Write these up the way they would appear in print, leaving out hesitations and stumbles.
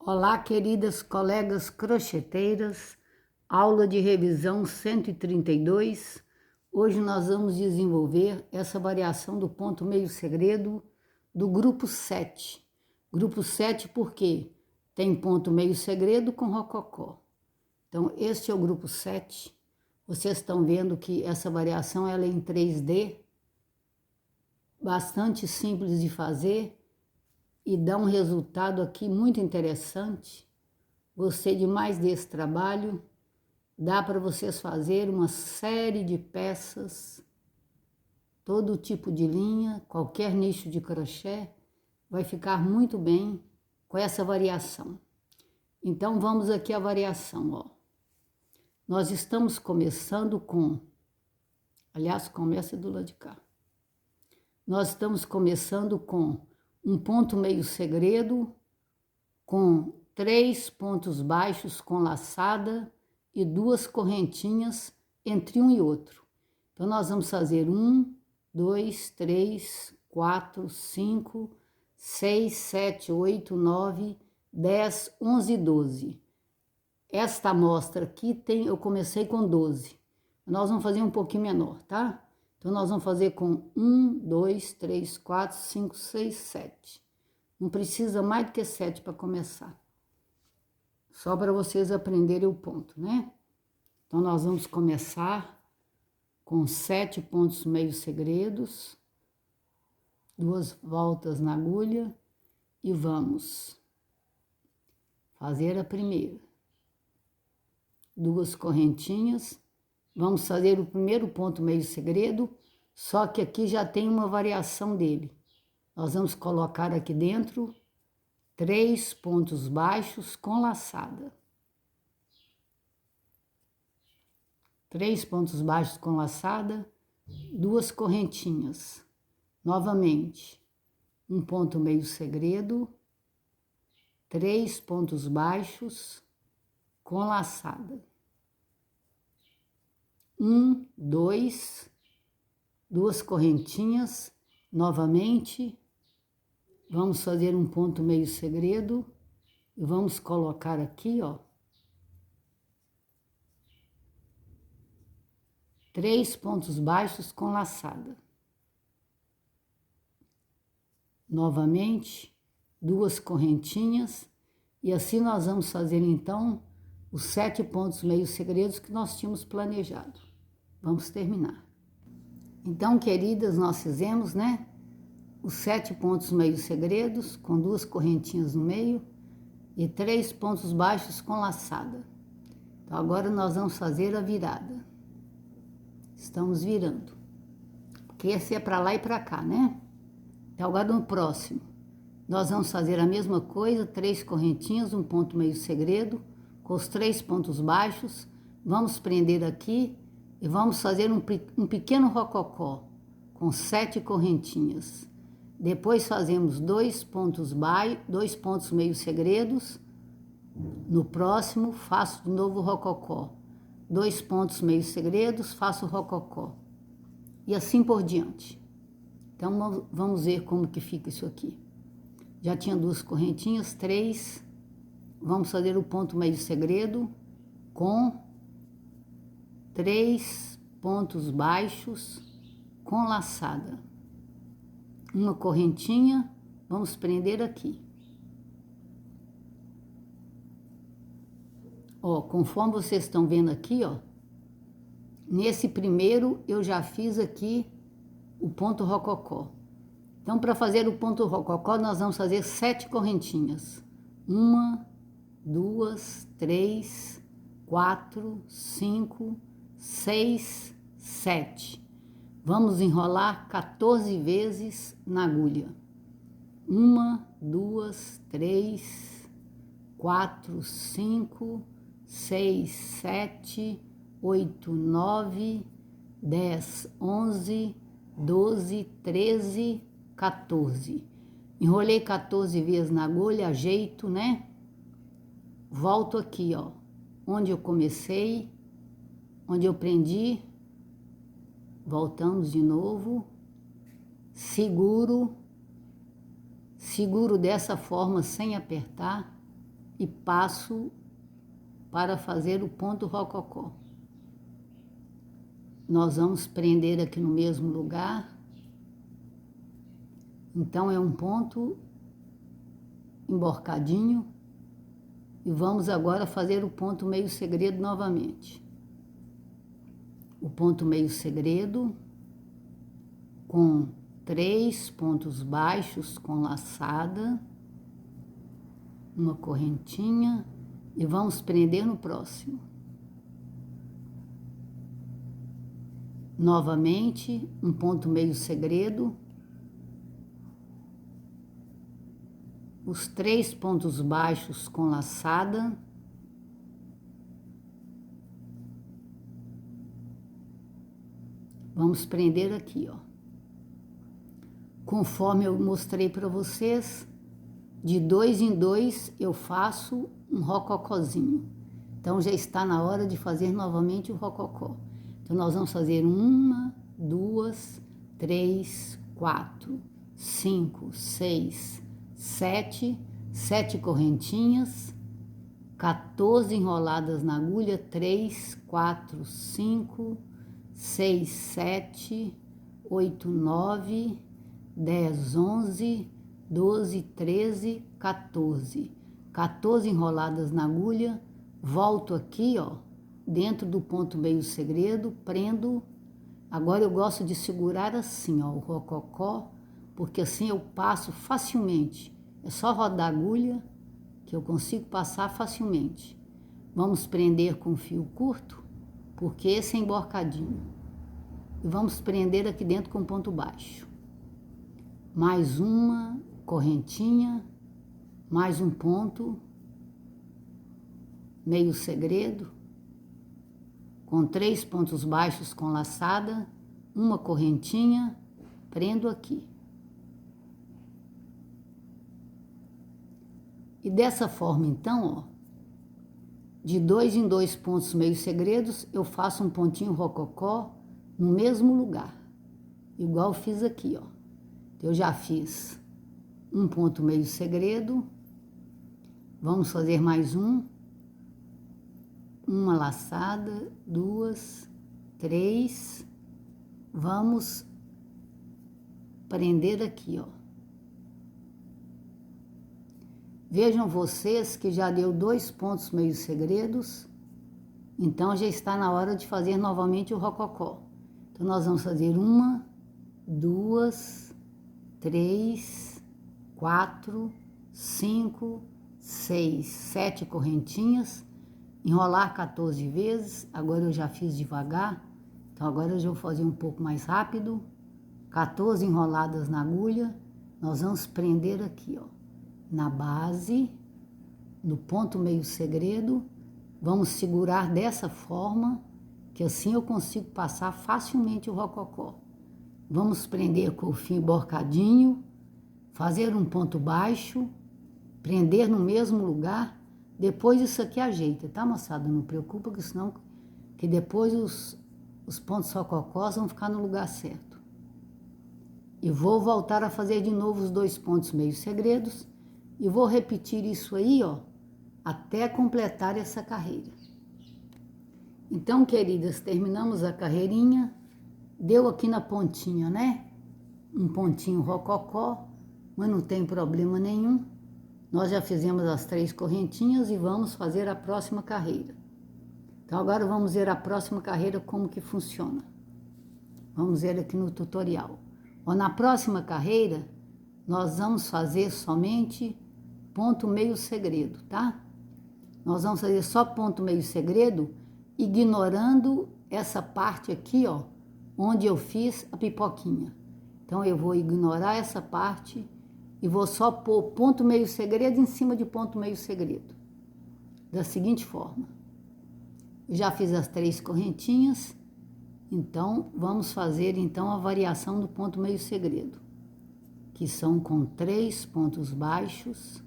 Olá, queridas colegas crocheteiras, aula de revisão 132. Hoje nós vamos desenvolver essa variação do ponto meio segredo do grupo 7. Grupo 7 porque tem ponto meio segredo com rococó. Então, este é o grupo 7. Vocês estão vendo que essa variação ela é em 3D, bastante simples de fazer e dá um resultado aqui muito interessante. Gostei demais desse trabalho. Dá para vocês fazer uma série de peças, todo tipo de linha, qualquer nicho de crochê, vai ficar muito bem com essa variação. Então vamos aqui à variação, ó. Nós estamos começando com, aliás, começa do lado de cá. Nós estamos começando com um ponto meio segredo, com 3 pontos baixos com laçada e 2 correntinhas entre um e outro. Então, nós vamos fazer 1, 2, 3, 4, 5, 6, 7, 8, 9, 10, 11 e 12. Esta amostra aqui eu comecei com 12. Nós vamos fazer um pouquinho menor, tá? Então, nós vamos fazer com 1, 2, 3, 4, 5, 6, 7. Não precisa mais do que 7 para começar. Só para vocês aprenderem o ponto, né? Então, nós vamos começar com 7 pontos meio segredos, 2 voltas na agulha e vamos fazer a primeira. 2 correntinhas. Vamos fazer o primeiro ponto meio segredo, só que aqui já tem uma variação dele. Nós vamos colocar aqui dentro 3 pontos baixos com laçada. 3 pontos baixos com laçada, 2 correntinhas. Novamente, um ponto meio segredo, 3 pontos baixos com laçada. 1, 2, 2 correntinhas, novamente, vamos fazer um ponto meio segredo e vamos colocar aqui, ó, 3 pontos baixos com laçada. Novamente, 2 correntinhas e assim nós vamos fazer então os 7 pontos meio segredos que nós tínhamos planejado. Vamos terminar. Então, queridas, nós fizemos, né, os 7 pontos meio segredos com 2 correntinhas no meio e 3 pontos baixos com laçada. Então, agora nós vamos fazer a virada. Estamos virando, porque esse é para lá e para cá, né? Então, agora no próximo, nós vamos fazer a mesma coisa, 3 correntinhas, um ponto meio segredo, com os 3 pontos baixos, vamos prender aqui e vamos fazer um pequeno rococó com 7 correntinhas. Depois fazemos 2 pontos meio segredos. No próximo, faço de novo o rococó. 2 pontos meio segredos, faço o rococó. E assim por diante. Então, vamos ver como que fica isso aqui. Já tinha 2 correntinhas, 3. Vamos fazer o ponto meio segredo com 3 pontos baixos com laçada. Uma correntinha, vamos prender aqui. Ó, conforme vocês estão vendo aqui, ó, nesse primeiro eu já fiz aqui o ponto rococó. Então, para fazer o ponto rococó, nós vamos fazer 7 correntinhas. 1, 2, 3, 4, 5, 6, 7. Vamos enrolar 14 vezes na agulha. 1, 2, 3, 4, 5, 6, 7, 8, 9, 10, 11, 12, 13, 14. Enrolei 14 vezes na agulha, ajeito, né? Volto aqui, ó, onde eu comecei, onde eu prendi. Voltamos de novo. Seguro dessa forma sem apertar. e passo para fazer o ponto rococó. Nós vamos prender aqui no mesmo lugar. Então, é um ponto emborcadinho. E vamos agora fazer o ponto meio segredo novamente. O ponto meio segredo com 3 pontos baixos com laçada, uma correntinha e vamos prender no próximo. Novamente, um ponto meio segredo, os 3 pontos baixos com laçada, vamos prender aqui, ó. Conforme eu mostrei para vocês, de 2 em 2 eu faço um rococózinho. Então já está na hora de fazer novamente o rococó. Então nós vamos fazer 1, 2, 3, 4, 5, 6, 7, 7 correntinhas, 14 enroladas na agulha, 3, 4, 5, 6, 7, 8, 9, 10, 11, 12, 13, 14. 14 enroladas na agulha, volto aqui, ó, dentro do ponto meio segredo, prendo. Agora eu gosto de segurar assim, ó, o rococó, porque assim eu passo facilmente. É só rodar a agulha que eu consigo passar facilmente. Vamos prender com fio curto, porque esse é emborcadinho. E vamos prender aqui dentro com ponto baixo. Mais uma correntinha, mais um ponto, meio segredo, com 3 pontos baixos com laçada, uma correntinha, prendo aqui. E dessa forma, então, ó, de 2 em 2 pontos meio segredos, eu faço um pontinho rococó no mesmo lugar, igual eu fiz aqui, ó. Eu já fiz um ponto meio segredo, vamos fazer mais uma laçada, 2, 3, vamos prender aqui, ó. Vejam vocês que já deu 2 pontos meio segredos, então já está na hora de fazer novamente o rococó. Então nós vamos fazer 1, 2, 3, 4, 5, 6, 7 correntinhas, enrolar 14 vezes. Agora eu já fiz devagar, então agora eu já vou fazer um pouco mais rápido. 14 enroladas na agulha, nós vamos prender aqui, ó, na base, no ponto meio segredo. Vamos segurar dessa forma, que assim eu consigo passar facilmente o rococó. Vamos prender com o fio emborcadinho, fazer um ponto baixo, prender no mesmo lugar. Depois isso aqui ajeita, tá, moçada? Não preocupa, que senão que depois os pontos rococós vão ficar no lugar certo. E vou voltar a fazer de novo os 2 pontos meio segredos e vou repetir isso aí, ó, até completar essa carreira. Então, queridas, terminamos a carreirinha. Deu aqui na pontinha, né? Um pontinho rococó, mas não tem problema nenhum. Nós já fizemos as 3 correntinhas e vamos fazer a próxima carreira. Então, agora vamos ver a próxima carreira como que funciona. Vamos ver aqui no tutorial. Ó, na próxima carreira, nós vamos fazer somente ponto meio segredo, tá? Nós vamos fazer só ponto meio segredo, ignorando essa parte aqui, ó, onde eu fiz a pipoquinha. Então, eu vou ignorar essa parte e vou só pôr ponto meio segredo em cima de ponto meio segredo. Da seguinte forma. Já fiz as 3 correntinhas, então, vamos fazer então a variação do ponto meio segredo, que são com 3 pontos baixos.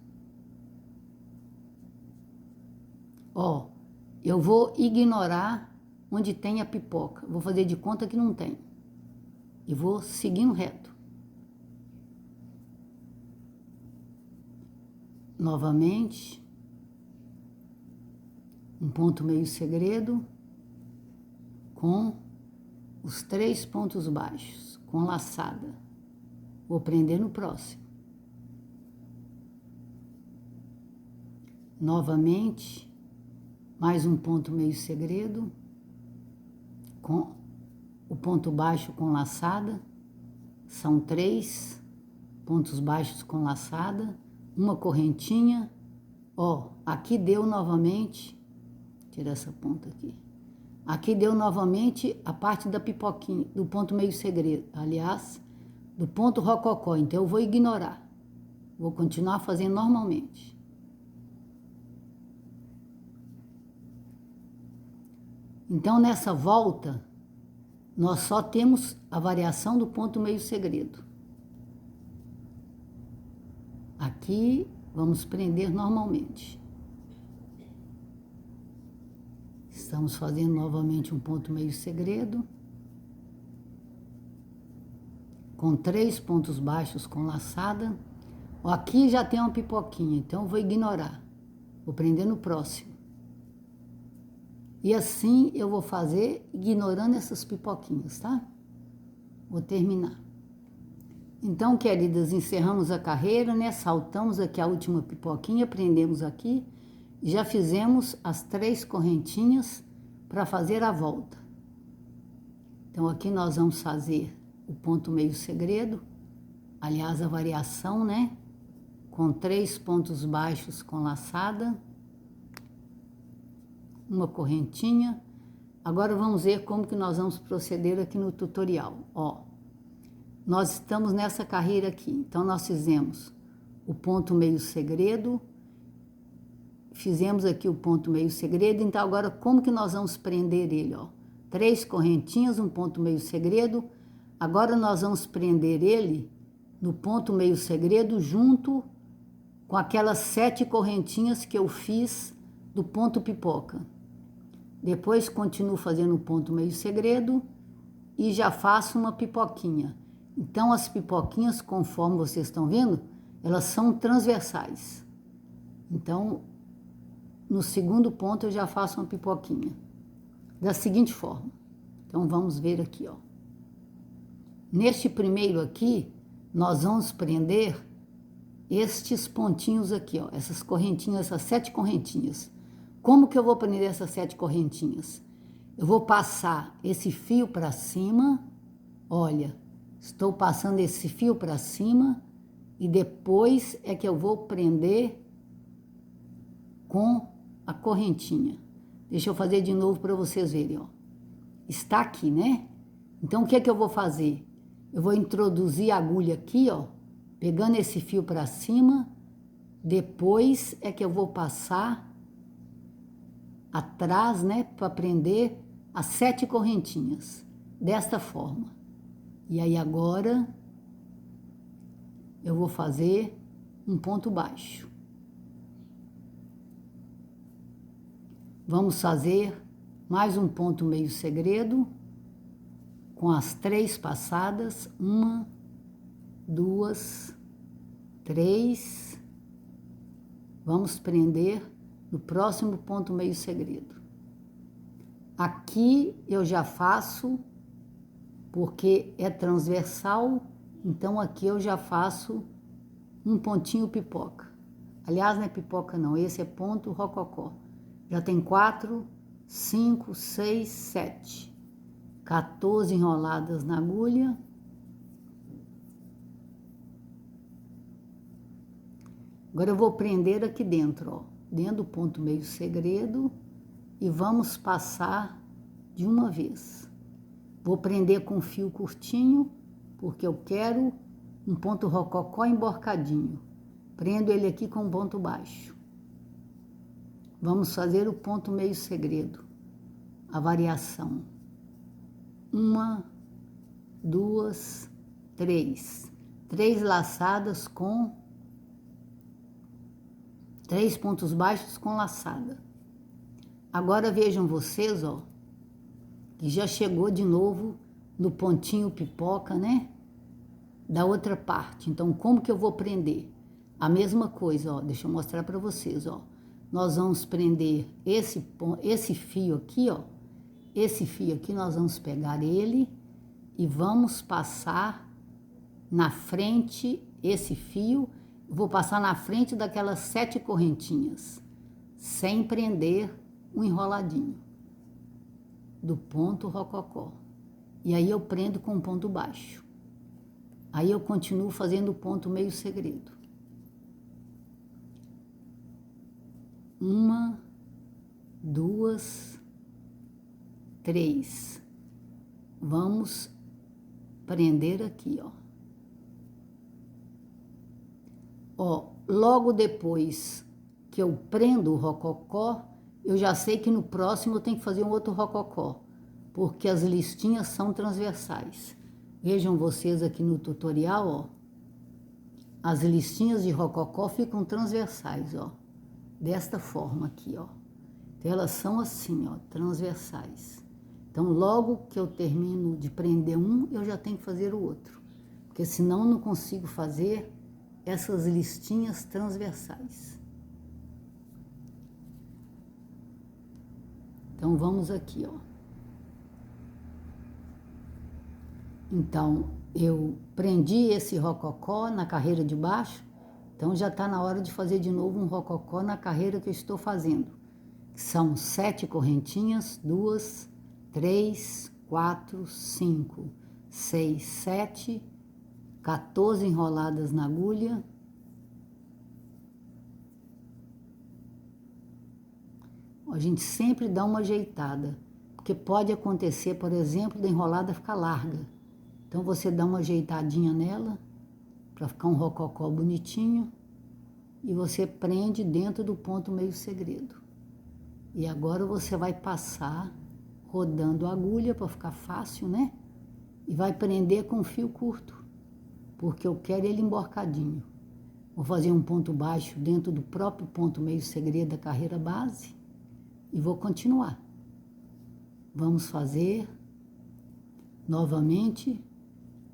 Ó, eu vou ignorar onde tem a pipoca. Vou fazer de conta que não tem. E vou seguindo reto. Novamente. um ponto meio segredo com os 3 pontos baixos, com laçada. Vou prender no próximo. Novamente, mais um ponto meio segredo, com o ponto baixo com laçada. São 3 pontos baixos com laçada, uma correntinha. Ó, aqui deu novamente, tira essa ponta aqui. Aqui deu novamente a parte da pipoquinha, do ponto meio segredo, aliás, do ponto rococó. Então eu vou ignorar. Vou continuar fazendo normalmente. Então, nessa volta, nós só temos a variação do ponto meio segredo. Aqui, vamos prender normalmente. Estamos fazendo novamente um ponto meio segredo, com 3 pontos baixos com laçada. Aqui já tem uma pipoquinha, então eu vou ignorar. Vou prender no próximo. E assim eu vou fazer, ignorando essas pipoquinhas, tá? Vou terminar. Então, queridas, encerramos a carreira, né? Saltamos aqui a última pipoquinha, prendemos aqui. Já fizemos as 3 correntinhas para fazer a volta. Então, aqui nós vamos fazer o ponto meio segredo. Aliás, a variação, né? Com 3 pontos baixos com laçada. Uma correntinha. Agora vamos ver como que nós vamos proceder aqui no tutorial. Ó, nós estamos nessa carreira aqui, então nós fizemos o ponto meio segredo, fizemos aqui o ponto meio segredo, então agora como que nós vamos prender ele, ó? 3 correntinhas, um ponto meio segredo. Agora nós vamos prender ele no ponto meio segredo junto com aquelas 7 correntinhas que eu fiz do ponto pipoca. Depois continuo fazendo o ponto meio segredo e já faço uma pipoquinha. Então, as pipoquinhas, conforme vocês estão vendo, elas são transversais. Então, no segundo ponto eu já faço uma pipoquinha. Da seguinte forma. Então, vamos ver aqui, ó. Neste primeiro aqui, nós vamos prender estes pontinhos aqui, ó. Essas correntinhas, essas 7 correntinhas. Como que eu vou prender essas 7 correntinhas? Eu vou passar esse fio para cima, olha, estou passando esse fio para cima e depois é que eu vou prender com a correntinha. Deixa eu fazer de novo para vocês verem, ó. Está aqui, né? Então, o que é que eu vou fazer? Eu vou introduzir a agulha aqui, ó, pegando esse fio para cima, depois é que eu vou passar atrás, né, para prender as 7 correntinhas, desta forma. E aí agora eu vou fazer um ponto baixo. Vamos fazer mais um ponto meio segredo com as 3 passadas, 1, 2, 3. Vamos prender no próximo ponto meio segredo. Aqui eu já faço, porque é transversal, então aqui eu já faço um pontinho pipoca. Aliás, não é pipoca não, esse é ponto rococó. Já tem 4, 5, 6, 7. 14 enroladas na agulha. Agora eu vou prender aqui dentro, ó. Dentro do ponto meio segredo e vamos passar de uma vez. Vou prender com fio curtinho, porque eu quero um ponto rococó emborcadinho. Prendo ele aqui com um ponto baixo. Vamos fazer o ponto meio segredo, a variação. 1, 2, 3. 3 laçadas com 3 pontos baixos com laçada. Agora vejam vocês, ó, que já chegou de novo no pontinho pipoca, né? Da outra parte. Então, como que eu vou prender? A mesma coisa, ó, deixa eu mostrar para vocês, ó. nós vamos prender esse fio aqui, ó. Esse fio aqui, nós vamos pegar ele e vamos passar na frente, esse fio, vou passar na frente daquelas 7 correntinhas, sem prender um enroladinho do ponto rococó. E aí eu prendo com um ponto baixo. Aí eu continuo fazendo o ponto meio segredo. 1, 2, 3. Vamos prender aqui, ó. Ó, logo depois que eu prendo o rococó, eu já sei que no próximo eu tenho que fazer um outro rococó, porque as listinhas são transversais. Vejam vocês aqui no tutorial, ó. As listinhas de rococó ficam transversais, ó. Desta forma aqui, ó. Então, elas são assim, ó, transversais. Então, logo que eu termino de prender um, eu já tenho que fazer o outro. Porque senão eu não consigo fazer essas listinhas transversais. Então, vamos aqui, ó. Então, eu prendi esse rococó na carreira de baixo, então já está na hora de fazer de novo um rococó na carreira que eu estou fazendo. São 7 correntinhas, 2, 3, 4, 5, 6, 7, 14 enroladas na agulha. A gente sempre dá uma ajeitada, porque pode acontecer, por exemplo, da enrolada ficar larga. Então, você dá uma ajeitadinha nela, para ficar um rococó bonitinho, e você prende dentro do ponto meio segredo. E agora você vai passar rodando a agulha, para ficar fácil, né? E vai prender com fio curto, porque eu quero ele emborcadinho. Vou fazer um ponto baixo dentro do próprio ponto meio segredo da carreira base, e vou continuar. Vamos fazer novamente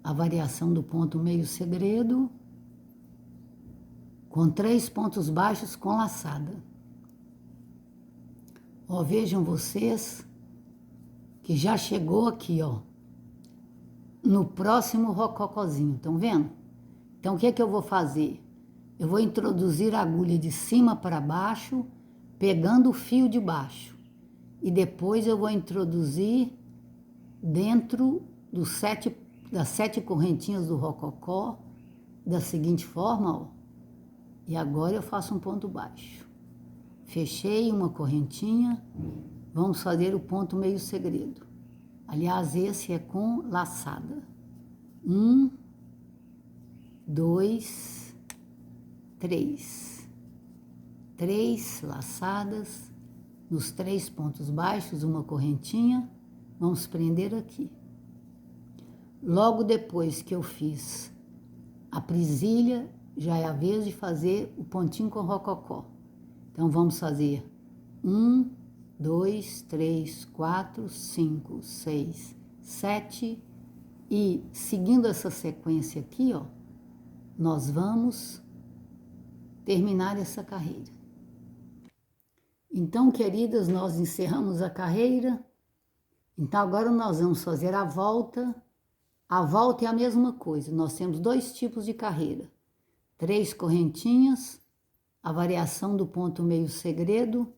a variação do ponto meio segredo com 3 pontos baixos com laçada. Ó, vejam vocês que já chegou aqui, ó, no próximo rococózinho, estão vendo? Então, o que é que eu vou fazer? Eu vou introduzir a agulha de cima para baixo, pegando o fio de baixo. E depois eu vou introduzir dentro das 7 correntinhas do rococó, da seguinte forma, ó. E agora eu faço um ponto baixo. Fechei uma correntinha, vamos fazer o ponto meio segredo. Aliás, esse é com laçada. 1, 2, 3. 3 laçadas nos 3 pontos baixos, uma correntinha, vamos prender aqui. Logo depois que eu fiz a presilha, já é a vez de fazer o pontinho com rococó. Então, vamos fazer 1, 2, 3, 4, 5, 6, 7. E, seguindo essa sequência aqui, ó, nós vamos terminar essa carreira. Então, queridas, nós encerramos a carreira. Então, agora nós vamos fazer a volta. A volta é a mesma coisa. Nós temos 2 tipos de carreira. 3 correntinhas, a variação do ponto meio segredo,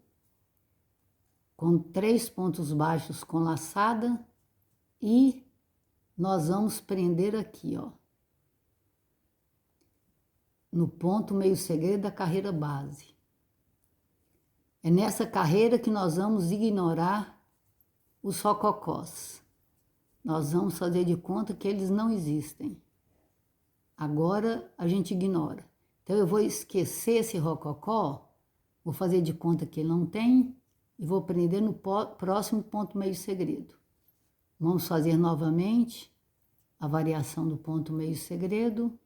com 3 pontos baixos com laçada, e nós vamos prender aqui, ó, no ponto meio segredo da carreira base. É nessa carreira que nós vamos ignorar os rococós. Nós vamos fazer de conta que eles não existem. Agora a gente ignora. Então eu vou esquecer esse rococó, vou fazer de conta que ele não tem e vou prender no próximo ponto meio segredo. Vamos fazer novamente a variação do ponto meio segredo.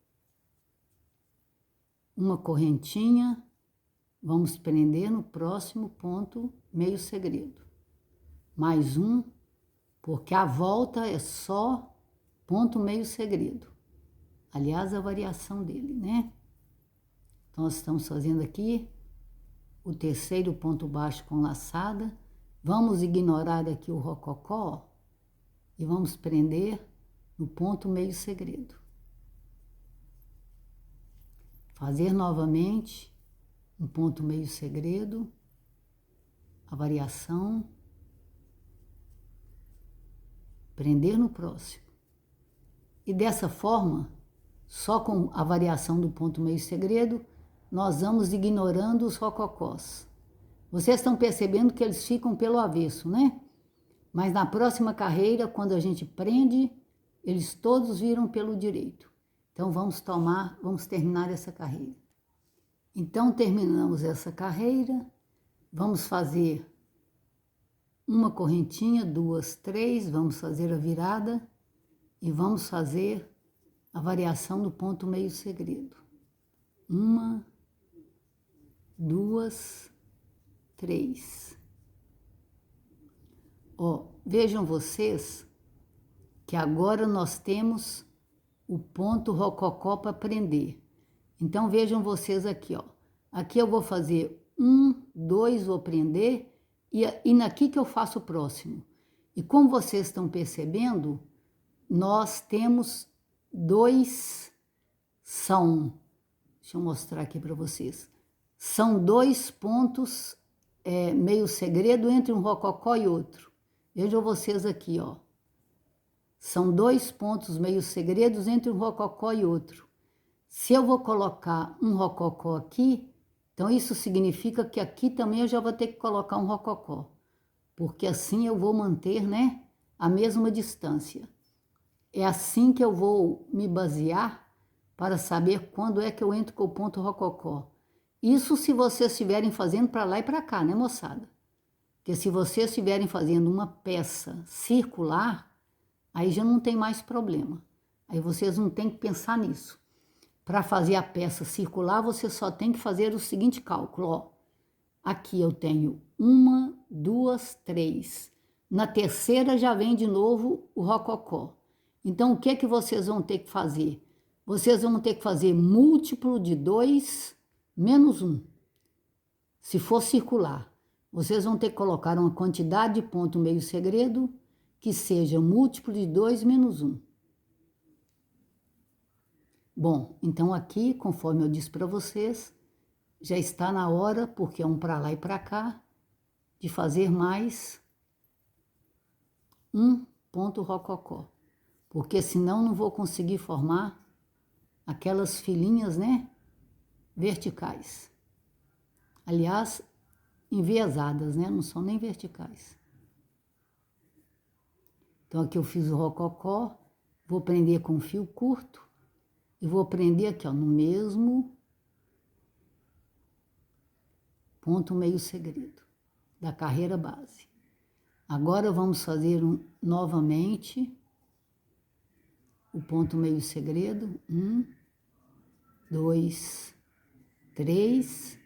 Uma correntinha, vamos prender no próximo ponto meio segredo. Mais um, porque a volta é só ponto meio segredo. Aliás, a variação dele, né? Então, nós estamos fazendo aqui o terceiro ponto baixo com laçada. Vamos ignorar aqui o rococó e vamos prender no ponto meio segredo. Fazer novamente um ponto meio segredo, a variação, prender no próximo. E dessa forma, só com a variação do ponto meio segredo, nós vamos ignorando os rococós. Vocês estão percebendo que eles ficam pelo avesso, né? Mas na próxima carreira, quando a gente prende, eles todos viram pelo direito. Então vamos terminar essa carreira. Então terminamos essa carreira, vamos fazer uma correntinha, 2, 3, vamos fazer a virada e vamos fazer a variação do ponto meio segredo. 1, 2, 3. Ó, vejam vocês que agora nós temos o ponto rococó para prender. Então vejam vocês aqui, ó. Aqui eu vou fazer 1, 2, vou prender e naqui que eu faço o próximo. E como vocês estão percebendo, nós temos dois, deixa eu mostrar aqui para vocês, são 2 pontos meio segredo entre um rococó e outro. Vejam vocês aqui, ó. São 2 pontos meio segredos entre um rococó e outro. Se eu vou colocar um rococó aqui, então isso significa que aqui também eu já vou ter que colocar um rococó, porque assim eu vou manter, né, a mesma distância. É assim que eu vou me basear para saber quando é que eu entro com o ponto rococó. Isso se vocês estiverem fazendo para lá e para cá, né, moçada? Porque se vocês estiverem fazendo uma peça circular, aí já não tem mais problema. Aí vocês não têm que pensar nisso. Para fazer a peça circular, você só tem que fazer o seguinte cálculo, ó. Aqui eu tenho 1, 2, 3. Na terceira já vem de novo o rococó. Então, o que é que vocês vão ter que fazer? Vocês vão ter que fazer múltiplo de 2 menos 1. Se for circular, vocês vão ter que colocar uma quantidade de ponto meio segredo que seja múltiplo de 2 menos 1. Bom, então aqui, conforme eu disse para vocês, já está na hora, porque é um para lá e para cá, de fazer mais um ponto rococó. Porque senão não vou conseguir formar aquelas filinhas, né, verticais. Aliás, enviesadas, né, não são nem verticais. Então aqui eu fiz o rococó, vou prender com fio curto e vou prender aqui, ó, no mesmo ponto meio segredo da carreira base. Agora vamos fazer novamente o ponto meio segredo. 1, 2, 3.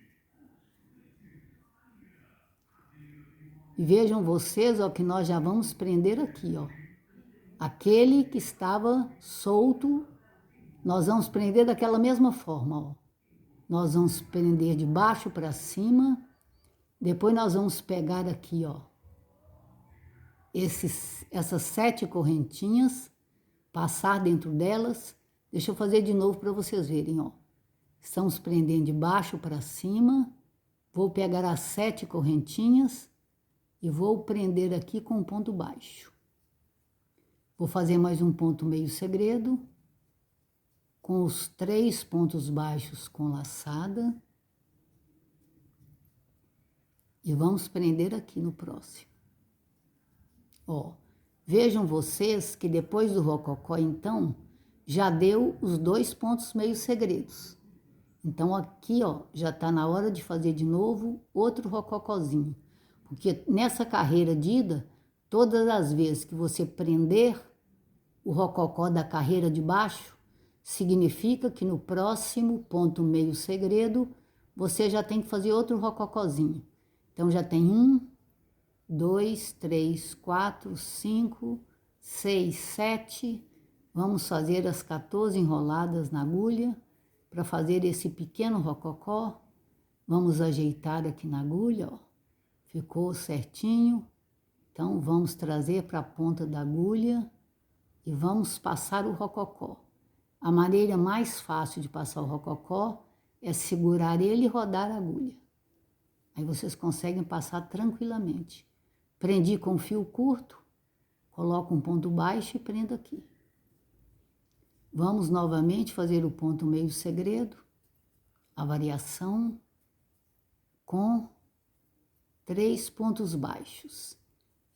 E vejam vocês, ó, que nós já vamos prender aqui, ó. Aquele que estava solto, nós vamos prender daquela mesma forma, ó. Nós vamos prender de baixo para cima. Depois nós vamos pegar aqui, ó, essas 7 correntinhas, passar dentro delas. Deixa eu fazer de novo para vocês verem, ó. Estamos prendendo de baixo para cima. Vou pegar as 7 correntinhas e vou prender aqui com um ponto baixo. Vou fazer mais um ponto meio segredo, com os 3 pontos baixos com laçada. E vamos prender aqui no próximo. Ó, vejam vocês que depois do rococó, então, já deu os 2 pontos meio segredos. Então, aqui, ó, já tá na hora de fazer de novo outro rococózinho. Porque nessa carreira de ida, todas as vezes que você prender o rococó da carreira de baixo, significa que no próximo ponto meio segredo, você já tem que fazer outro rococózinho. Então, já tem 1, 2, 3, 4, 5, 6, 7. Vamos fazer as 14 enroladas na agulha para fazer esse pequeno rococó. Vamos ajeitar aqui na agulha, ó. Ficou certinho. Então, vamos trazer para a ponta da agulha e vamos passar o rococó. A maneira mais fácil de passar o rococó é segurar ele e rodar a agulha. Aí vocês conseguem passar tranquilamente. Prendi com fio curto, coloco um ponto baixo e prendo aqui. Vamos novamente fazer o ponto meio segredo, a variação com 3 pontos baixos.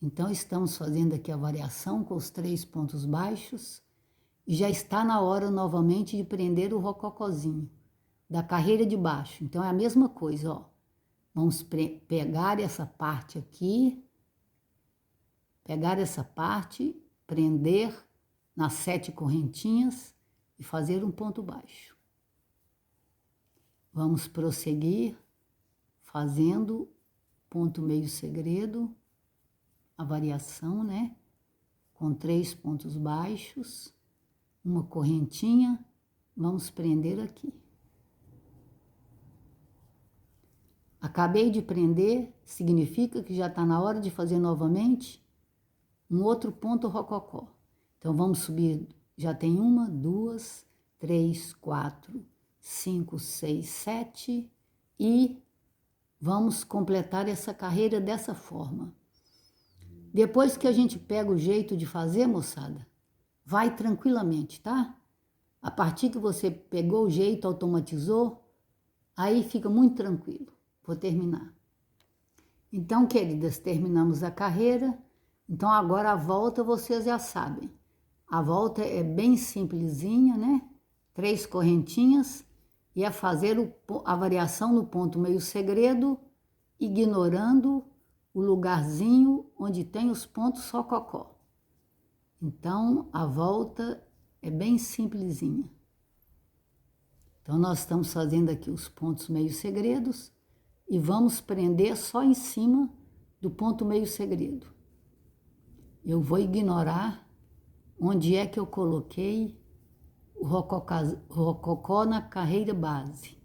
Então, estamos fazendo aqui a variação com os 3 pontos baixos e já está na hora novamente de prender o rococózinho da carreira de baixo. Então, é a mesma coisa, ó. Vamos pegar essa parte aqui, prender nas 7 correntinhas e fazer um ponto baixo. Vamos prosseguir fazendo ponto meio segredo, a variação, né? Com 3 pontos baixos, uma correntinha, vamos prender aqui. Acabei de prender, significa que já está na hora de fazer novamente um outro ponto rococó. Então, vamos subir, já tem 1, 2, 3, 4, 5, 6, 7 e vamos completar essa carreira dessa forma. Depois que a gente pega o jeito de fazer, moçada, vai tranquilamente, tá? A partir que você pegou o jeito, automatizou, aí fica muito tranquilo. Vou terminar. Então, queridas, terminamos a carreira. Então, agora a volta vocês já sabem. A volta é bem simplesinha, né? 3 correntinhas e é fazer a variação no ponto meio segredo, ignorando o lugarzinho onde tem os pontos rococó. Então, a volta é bem simplesinha. Então, nós estamos fazendo aqui os pontos meio segredos e vamos prender só em cima do ponto meio segredo. Eu vou ignorar onde é que eu coloquei o rococó na carreira base.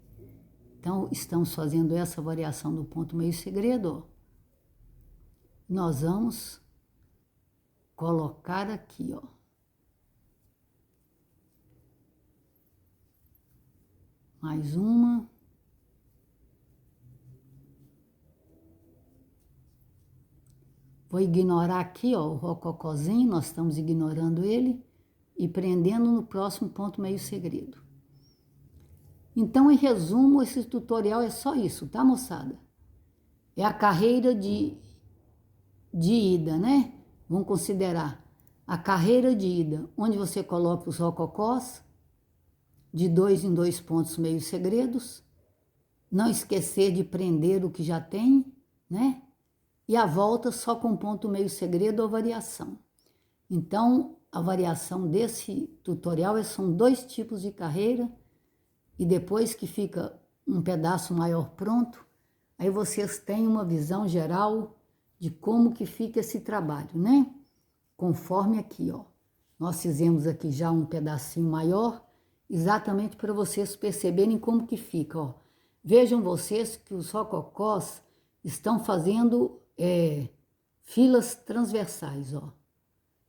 Então, estamos fazendo essa variação do ponto meio segredo, ó. Nós vamos colocar aqui, ó. Mais uma. Vou ignorar aqui, ó, o rococózinho, nós estamos ignorando ele e prendendo no próximo ponto meio segredo. Então, em resumo, esse tutorial é só isso, tá, moçada? É a carreira de ida, né? Vamos considerar a carreira de ida, onde você coloca os rococós de 2 em 2 pontos meio segredos. Não esquecer de prender o que já tem, né? E a volta só com ponto meio segredo ou variação. Então, a variação desse tutorial são 2 tipos de carreira e depois que fica um pedaço maior pronto, aí vocês têm uma visão geral de como que fica esse trabalho, né? Conforme aqui, ó. Nós fizemos aqui já um pedacinho maior, exatamente para vocês perceberem como que fica, ó. Vejam vocês que os rococós estão fazendo filas transversais, ó.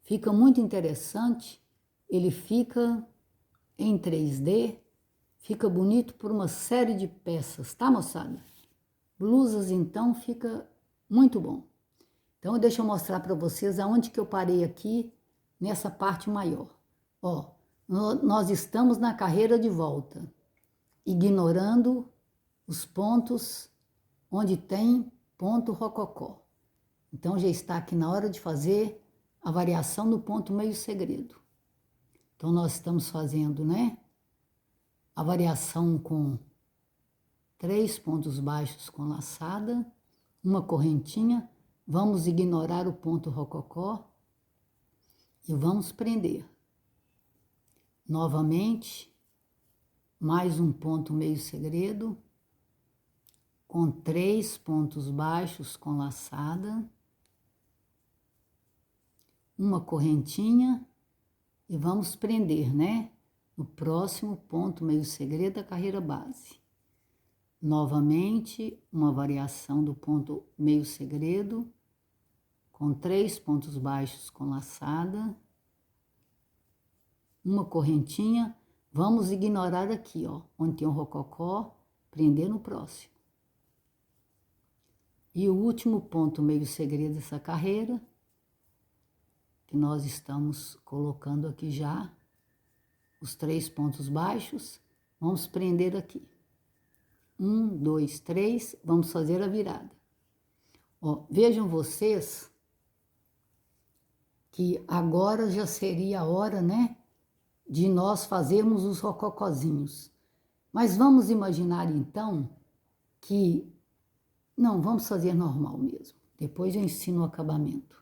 Fica muito interessante, ele fica em 3D, fica bonito por uma série de peças, tá, moçada? Blusas, então, fica muito bom. Então, deixa eu mostrar para vocês aonde que eu parei aqui, nessa parte maior. Ó, nós estamos na carreira de volta, ignorando os pontos onde tem ponto rococó. Então, já está aqui na hora de fazer a variação do ponto meio segredo. Então, nós estamos fazendo, né, a variação com 3 pontos baixos com laçada, uma correntinha, vamos ignorar o ponto rococó e vamos prender. Novamente, mais um ponto meio segredo, com 3 pontos baixos com laçada, uma correntinha e vamos prender, né? No próximo ponto meio segredo da carreira base. Novamente, uma variação do ponto meio segredo, com 3 pontos baixos com laçada, uma correntinha. Vamos ignorar aqui, ó, onde tem um rococó, prender no próximo. E o último ponto meio segredo dessa carreira, que nós estamos colocando aqui já, os 3 pontos baixos, vamos prender aqui. 1, 2, 3, vamos fazer a virada. Ó, vejam vocês que agora já seria a hora, né, de nós fazermos os rococozinhos. Mas vamos imaginar então que, não, vamos fazer normal mesmo. Depois eu ensino o acabamento.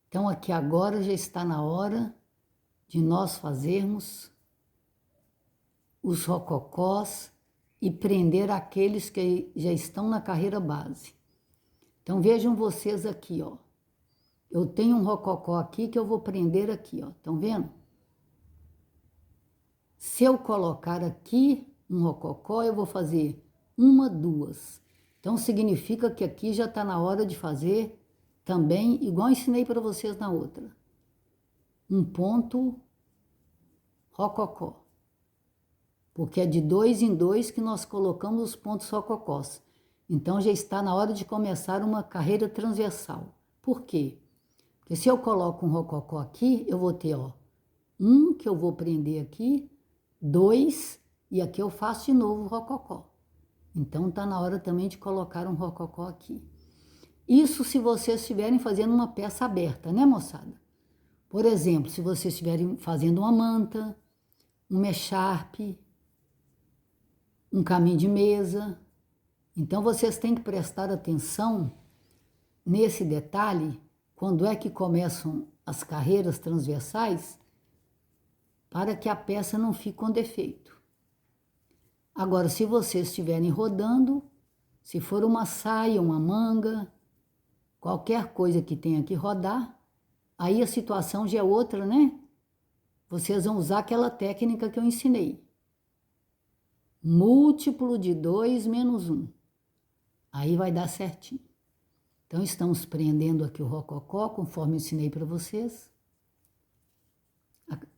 Então aqui agora já está na hora de nós fazermos os rococós e prender aqueles que já estão na carreira base. Então vejam vocês aqui, ó. Eu tenho um rococó aqui que eu vou prender aqui, ó. Estão vendo? Se eu colocar aqui um rococó, eu vou fazer 1, 2. Então significa que aqui já está na hora de fazer também, igual ensinei para vocês na outra. Um ponto rococó. Porque é de 2 em 2 que nós colocamos os pontos rococós. Então já está na hora de começar uma carreira transversal. Por quê? Porque se eu coloco um rococó aqui, eu vou ter, ó, 1 que eu vou prender aqui, 2, e aqui eu faço de novo o rococó. Então tá na hora também de colocar um rococó aqui. Isso se vocês estiverem fazendo uma peça aberta, né, moçada? Por exemplo, se vocês estiverem fazendo uma manta, um echarpe, um caminho de mesa. Então vocês têm que prestar atenção nesse detalhe, quando é que começam as carreiras transversais, para que a peça não fique com defeito. Agora, se vocês estiverem rodando, se for uma saia, uma manga, qualquer coisa que tenha que rodar, aí a situação já é outra, né? Vocês vão usar aquela técnica que eu ensinei. Múltiplo de 2 menos 1. Aí vai dar certinho. Então, estamos prendendo aqui o rococó, conforme eu ensinei para vocês.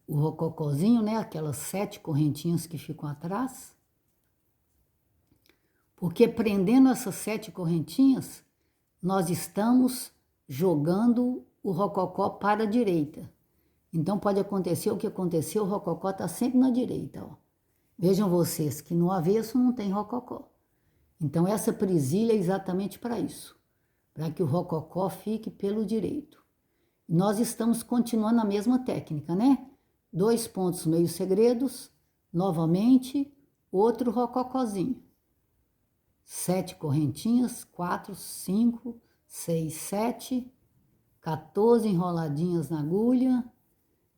O rococózinho, né? Aquelas 7 correntinhas que ficam atrás. Porque prendendo essas 7 correntinhas, nós estamos jogando o rococó para a direita. Então, pode acontecer o que aconteceu, o rococó está sempre na direita, ó. Vejam vocês que no avesso não tem rococó. Então, essa presilha é exatamente para isso. Para que o rococó fique pelo direito. Nós estamos continuando a mesma técnica, né? 2 pontos meio segredos, novamente, outro rococózinho. 7 correntinhas, 4, 5, 6, 7, 14 enroladinhas na agulha.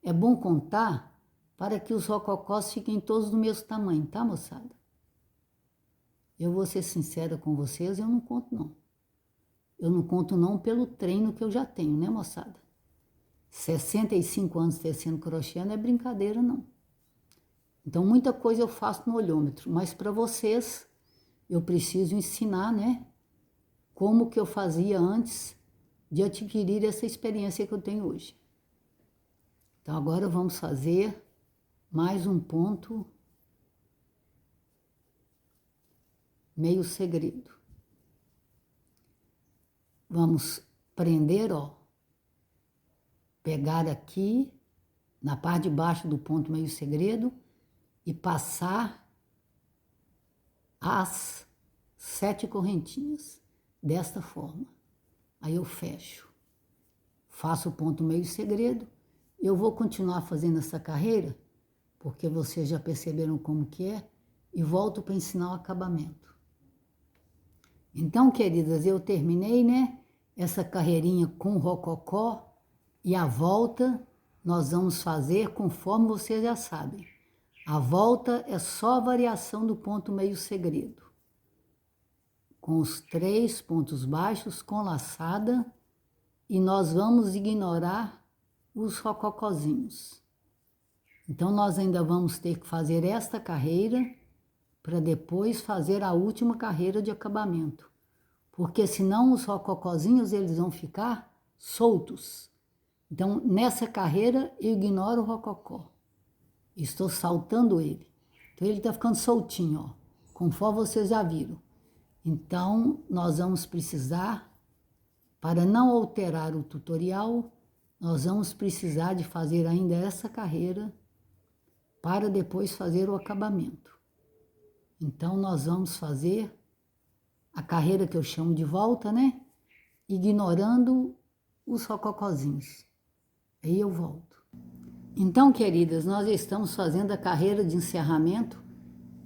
É bom contar para que os rococós fiquem todos do mesmo tamanho, tá, moçada? Eu vou ser sincera com vocês, eu não conto não. Eu não conto não pelo treino que eu já tenho, né, moçada? 65 anos tecendo crochê não é brincadeira, não. Então, muita coisa eu faço no olhômetro, mas para vocês, eu preciso ensinar, né, como que eu fazia antes de adquirir essa experiência que eu tenho hoje. Então, agora vamos fazer mais um ponto meio segredo. Vamos prender, ó, pegar aqui na parte de baixo do ponto meio segredo e passar as 7 correntinhas desta forma. Aí eu fecho, faço o ponto meio segredo. Eu vou continuar fazendo essa carreira, porque vocês já perceberam como que é, e volto para ensinar o acabamento. Então, queridas, eu terminei, né, essa carreirinha com rococó, e a volta nós vamos fazer conforme vocês já sabem. A volta é só a variação do ponto meio segredo, com os 3 pontos baixos com laçada, e nós vamos ignorar os rococózinhos. Então, nós ainda vamos ter que fazer esta carreira para depois fazer a última carreira de acabamento. Porque senão os rococozinhos eles vão ficar soltos. Então, nessa carreira, eu ignoro o rococó. Estou saltando ele. Então, ele está ficando soltinho, ó, conforme vocês já viram. Então, nós vamos precisar, para não alterar o tutorial, nós vamos precisar de fazer ainda essa carreira para depois fazer o acabamento. Então, nós vamos fazer a carreira que eu chamo de volta, né? Ignorando os rococozinhos. Aí eu volto. Então, queridas, nós estamos fazendo a carreira de encerramento,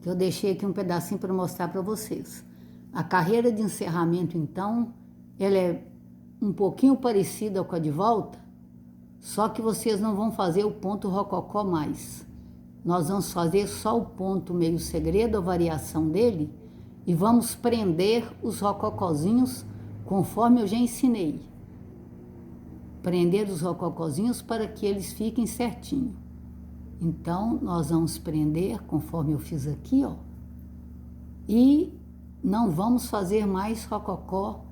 que eu deixei aqui um pedacinho para mostrar para vocês. A carreira de encerramento, então, ela é um pouquinho parecida com a de volta, só que vocês não vão fazer o ponto rococó mais. Nós vamos fazer só o ponto meio segredo, a variação dele, e vamos prender os rococozinhos conforme eu já ensinei. Prender os rococozinhos para que eles fiquem certinho. Então, nós vamos prender conforme eu fiz aqui, ó. E não vamos fazer mais rococó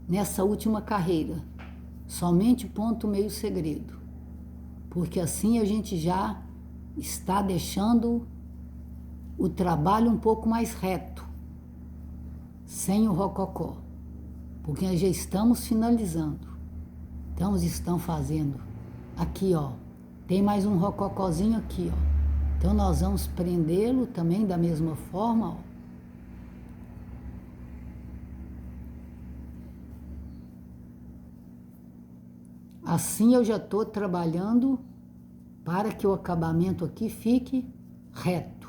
nessa última carreira. Somente ponto meio segredo. Porque assim a gente já está deixando o trabalho um pouco mais reto. Sem o rococó. Porque já estamos finalizando. Então, estão fazendo aqui, ó. Tem mais um rococózinho aqui, ó. Então, nós vamos prendê-lo também da mesma forma, ó. Assim, eu já estou trabalhando para que o acabamento aqui fique reto.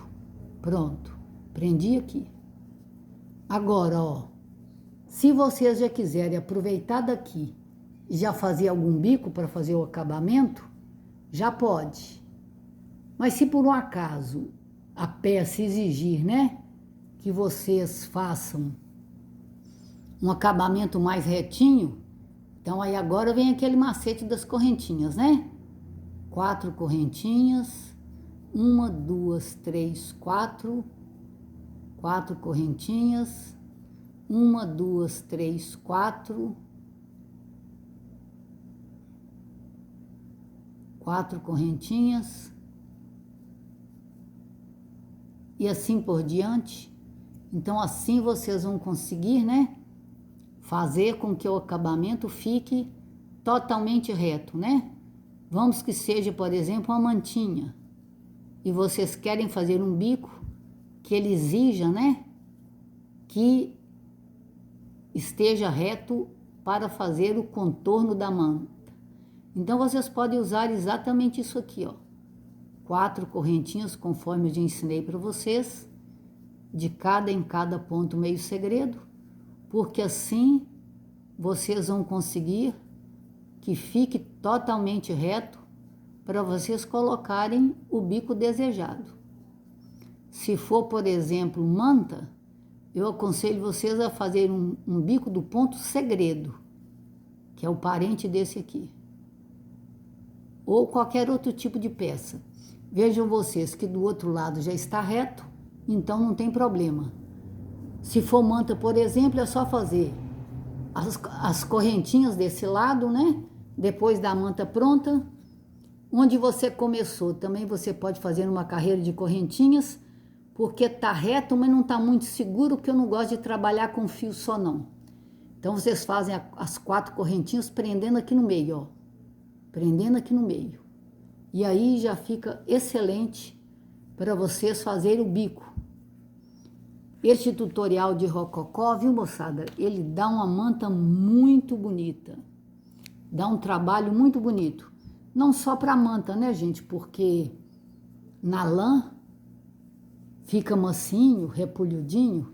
Pronto. Prendi aqui. Agora, ó. Se vocês já quiserem aproveitar daqui e já fazer algum bico para fazer o acabamento, já pode. Mas se por um acaso a peça exigir, né, que vocês façam um acabamento mais retinho, então aí agora vem aquele macete das correntinhas, né? 4 correntinhas, 1, 2, 3, 4, 4 correntinhas, 1, 2, 3, 4, 4 correntinhas, e assim por diante. Então, assim vocês vão conseguir, né, fazer com que o acabamento fique totalmente reto, né? Vamos que seja, por exemplo, uma mantinha, e vocês querem fazer um bico que ele exija, né, que esteja reto para fazer o contorno da manta. Então, vocês podem usar exatamente isso aqui, ó. 4 correntinhas, conforme eu já ensinei para vocês, de cada em cada ponto meio segredo, porque assim vocês vão conseguir que fique totalmente reto para vocês colocarem o bico desejado. Se for, por exemplo, manta, eu aconselho vocês a fazer um bico do ponto segredo, que é o parente desse aqui. Ou qualquer outro tipo de peça. Vejam vocês que do outro lado já está reto, então não tem problema. Se for manta, por exemplo, é só fazer as correntinhas desse lado, né? Depois da manta pronta, onde você começou, também você pode fazer uma carreira de correntinhas, porque tá reto, mas não tá muito seguro, porque eu não gosto de trabalhar com fio só não. Então, vocês fazem as 4 correntinhas prendendo aqui no meio, ó. Prendendo aqui no meio. E aí já fica excelente para vocês fazerem o bico. Este tutorial de rococó, viu, moçada? Ele dá uma manta muito bonita. Dá um trabalho muito bonito. Não só para manta, né, gente? Porque na lã fica macinho, repolhudinho,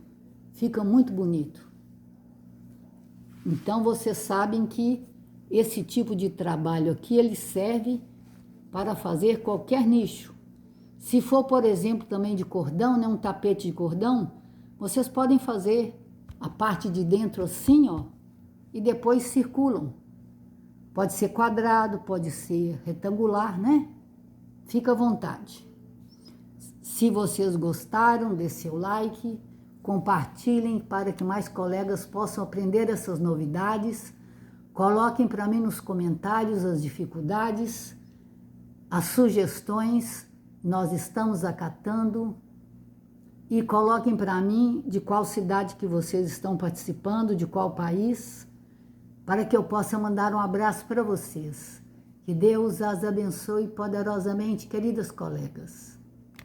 fica muito bonito. Então, vocês sabem que esse tipo de trabalho aqui, ele serve para fazer qualquer nicho. Se for, por exemplo, também de cordão, né, um tapete de cordão, vocês podem fazer a parte de dentro assim, ó, e depois circulam. Pode ser quadrado, pode ser retangular, né? Fica à vontade. Se vocês gostaram, dê seu like, compartilhem para que mais colegas possam aprender essas novidades. Coloquem para mim nos comentários as dificuldades, as sugestões, nós estamos acatando. E coloquem para mim de qual cidade que vocês estão participando, de qual país, para que eu possa mandar um abraço para vocês. Que Deus as abençoe poderosamente, queridas colegas.